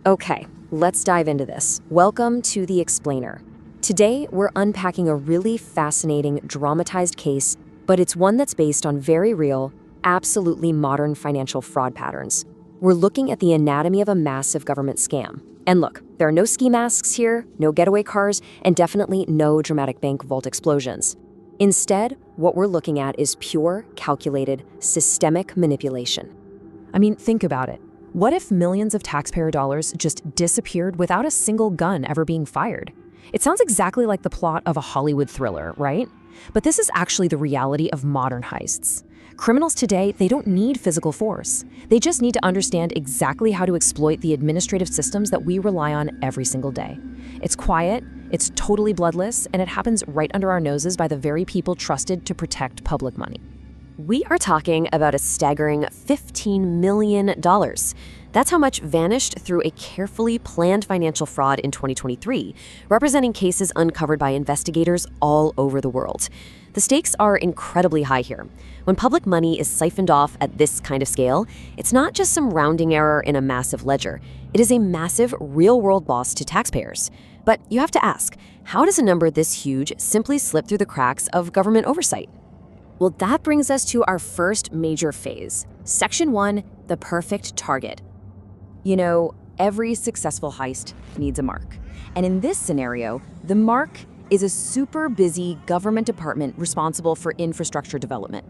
Okay, let's dive into this. Welcome to The Explainer. Today, we're unpacking a really fascinating, dramatized case, but it's one that's based on very real, absolutely modern financial fraud patterns. We're looking at the anatomy of a massive government scam. And look, there are no ski masks here, no getaway cars, and definitely no dramatic bank vault explosions. Instead, what we're looking at is pure, calculated, systemic manipulation. I mean, think about it. What if millions of taxpayer dollars just disappeared without a single gun ever being fired? It sounds exactly like the plot of a Hollywood thriller, right? But this is actually the reality of modern heists. Criminals today, they don't need physical force. They just need to understand exactly how to exploit the administrative systems that we rely on every single day. It's quiet, it's totally bloodless, and it happens right under our noses by the very people trusted to protect public money. We are talking about a staggering $15 million. That's how much vanished through a carefully planned financial fraud in 2023, representing cases uncovered by investigators all over the world. The stakes are incredibly high here. When public money is siphoned off at this kind of scale, it's not just some rounding error in a massive ledger. It is a massive, real-world loss to taxpayers. But you have to ask, how does a number this huge simply slip through the cracks of government oversight? Well, that brings us to our first major phase. Section 1, the perfect target. You know, every successful heist needs a mark. And in this scenario, the mark is a super busy government department responsible for infrastructure development.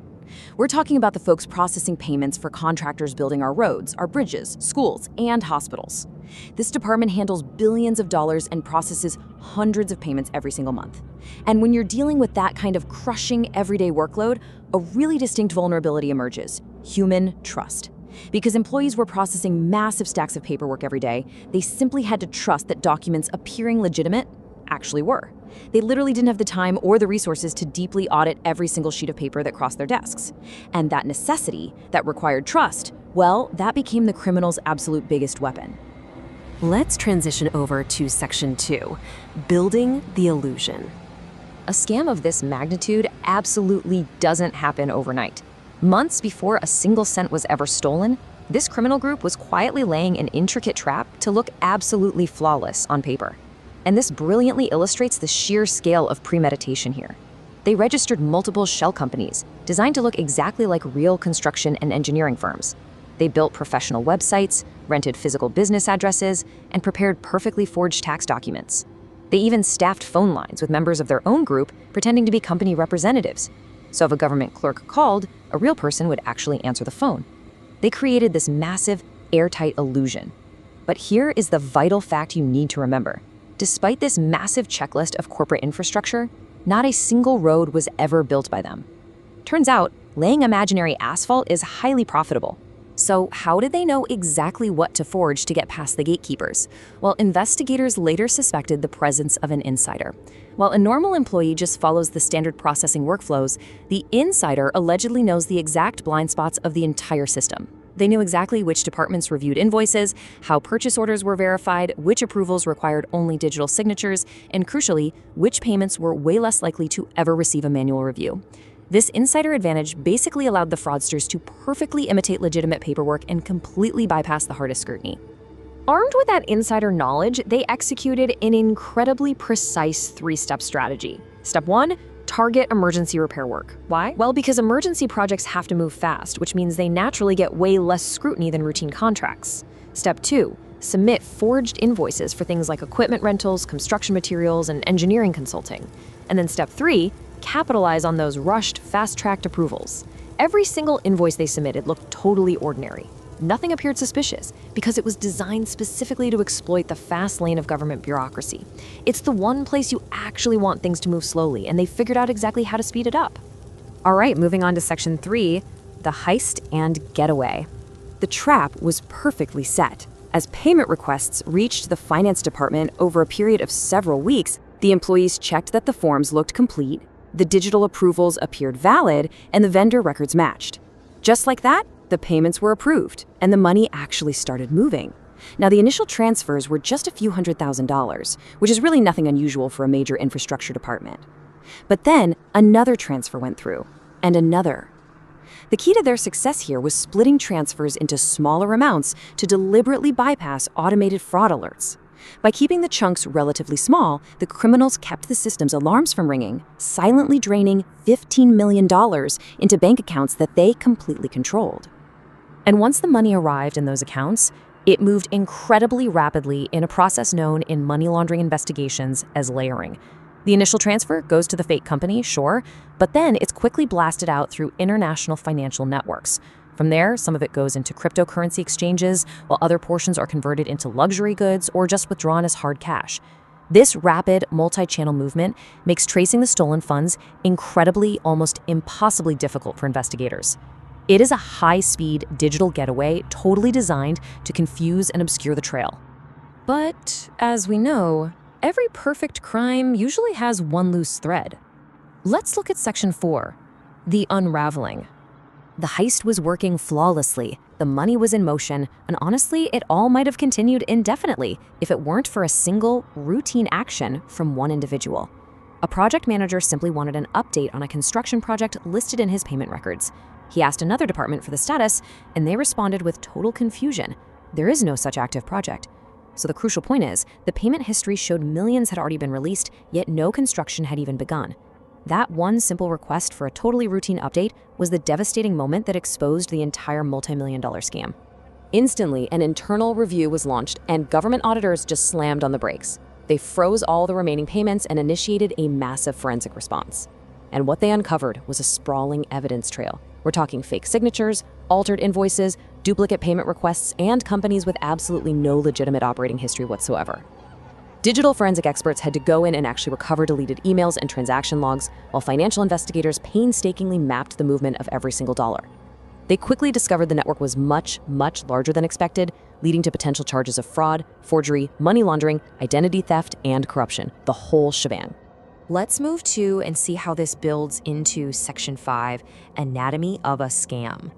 We're talking about the folks processing payments for contractors building our roads, our bridges, schools, and hospitals. This department handles billions of dollars and processes hundreds of payments every single month. And when you're dealing with that kind of crushing everyday workload, a really distinct vulnerability emerges: human trust. Because employees were processing massive stacks of paperwork every day, they simply had to trust that documents appearing legitimate actually were. They literally didn't have the time or the resources to deeply audit every single sheet of paper that crossed their desks. And that necessity, that required trust, well, that became the criminal's absolute biggest weapon. Let's transition over to Section 2, building the illusion. A scam of this magnitude absolutely doesn't happen overnight. Months before a single cent was ever stolen, this criminal group was quietly laying an intricate trap to look absolutely flawless on paper. And this brilliantly illustrates the sheer scale of premeditation here. They registered multiple shell companies designed to look exactly like real construction and engineering firms. They built professional websites, rented physical business addresses, and prepared perfectly forged tax documents. They even staffed phone lines with members of their own group pretending to be company representatives. So if a government clerk called, a real person would actually answer the phone. They created this massive, airtight illusion. But here is the vital fact you need to remember. Despite this massive checklist of corporate infrastructure, not a single road was ever built by them. Turns out, laying imaginary asphalt is highly profitable. So how did they know exactly what to forge to get past the gatekeepers? Well, investigators later suspected the presence of an insider. While a normal employee just follows the standard processing workflows, the insider allegedly knows the exact blind spots of the entire system. They knew exactly which departments reviewed invoices, how purchase orders were verified, which approvals required only digital signatures, and crucially, which payments were way less likely to ever receive a manual review. This insider advantage basically allowed the fraudsters to perfectly imitate legitimate paperwork and completely bypass the hardest scrutiny. Armed with that insider knowledge, they executed an incredibly precise three-step strategy. Step 1, target emergency repair work. Why? Well, because emergency projects have to move fast, which means they naturally get way less scrutiny than routine contracts. Step 2, submit forged invoices for things like equipment rentals, construction materials, and engineering consulting. And then Step 3, capitalize on those rushed, fast-tracked approvals. Every single invoice they submitted looked totally ordinary. Nothing appeared suspicious because it was designed specifically to exploit the fast lane of government bureaucracy. It's the one place you actually want things to move slowly, and they figured out exactly how to speed it up. All right, moving on to Section 3, the heist and getaway. The trap was perfectly set. As payment requests reached the finance department over a period of several weeks, the employees checked that the forms looked complete, the digital approvals appeared valid, and the vendor records matched. Just like that, the payments were approved, and the money actually started moving. Now, the initial transfers were just a few $100,000, which is really nothing unusual for a major infrastructure department. But then, another transfer went through, and another. The key to their success here was splitting transfers into smaller amounts to deliberately bypass automated fraud alerts. By keeping the chunks relatively small, the criminals kept the system's alarms from ringing, silently draining $15 million into bank accounts that they completely controlled. And once the money arrived in those accounts, it moved incredibly rapidly in a process known in money laundering investigations as layering. The initial transfer goes to the fake company, sure, but then it's quickly blasted out through international financial networks. From there, some of it goes into cryptocurrency exchanges, while other portions are converted into luxury goods or just withdrawn as hard cash. This rapid, multi-channel movement makes tracing the stolen funds incredibly, almost impossibly difficult for investigators. It is a high-speed digital getaway totally designed to confuse and obscure the trail. But, as we know, every perfect crime usually has one loose thread. Let's look at Section 4, the unraveling. The heist was working flawlessly, the money was in motion, and honestly, it all might have continued indefinitely if it weren't for a single, routine action from one individual. A project manager simply wanted an update on a construction project listed in his payment records. He asked another department for the status, and they responded with total confusion. There is no such active project. So the crucial point is, the payment history showed millions had already been released, yet no construction had even begun. That one simple request for a totally routine update was the devastating moment that exposed the entire multi-million-dollar scam. Instantly, an internal review was launched, and government auditors just slammed on the brakes. They froze all the remaining payments and initiated a massive forensic response. And what they uncovered was a sprawling evidence trail. We're talking fake signatures, altered invoices, duplicate payment requests, and companies with absolutely no legitimate operating history whatsoever. Digital forensic experts had to go in and actually recover deleted emails and transaction logs, while financial investigators painstakingly mapped the movement of every single dollar. They quickly discovered the network was much, much larger than expected, leading to potential charges of fraud, forgery, money laundering, identity theft, and corruption, the whole shebang. Let's move to and see how this builds into Section 5, Anatomy of a Scam.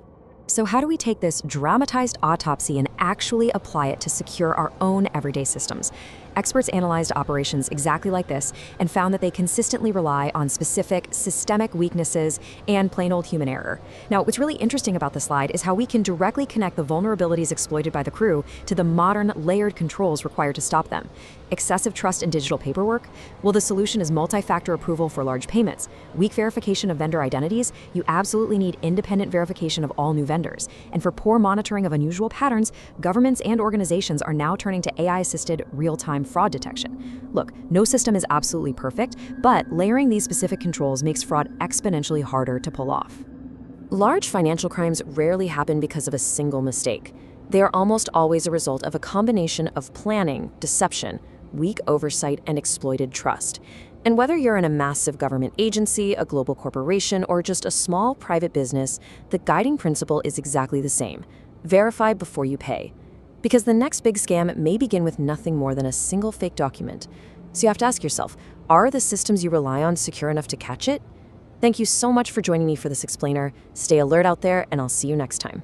So how do we take this dramatized autopsy and actually apply it to secure our own everyday systems? Experts analyzed operations exactly like this and found that they consistently rely on specific systemic weaknesses and plain old human error. Now, what's really interesting about this slide is how we can directly connect the vulnerabilities exploited by the crew to the modern layered controls required to stop them. Excessive trust in digital paperwork? Well, the solution is multi-factor approval for large payments. Weak verification of vendor identities? You absolutely need independent verification of all new vendors. And for poor monitoring of unusual patterns, governments and organizations are now turning to AI-assisted real-time fraud detection. Look, no system is absolutely perfect, but layering these specific controls makes fraud exponentially harder to pull off. Large financial crimes rarely happen because of a single mistake. They are almost always a result of a combination of planning, deception, weak oversight, and exploited trust. And whether you're in a massive government agency, a global corporation, or just a small private business, the guiding principle is exactly the same. Verify before you pay. Because the next big scam may begin with nothing more than a single fake document. So you have to ask yourself, are the systems you rely on secure enough to catch it? Thank you so much for joining me for this explainer. Stay alert out there, and I'll see you next time.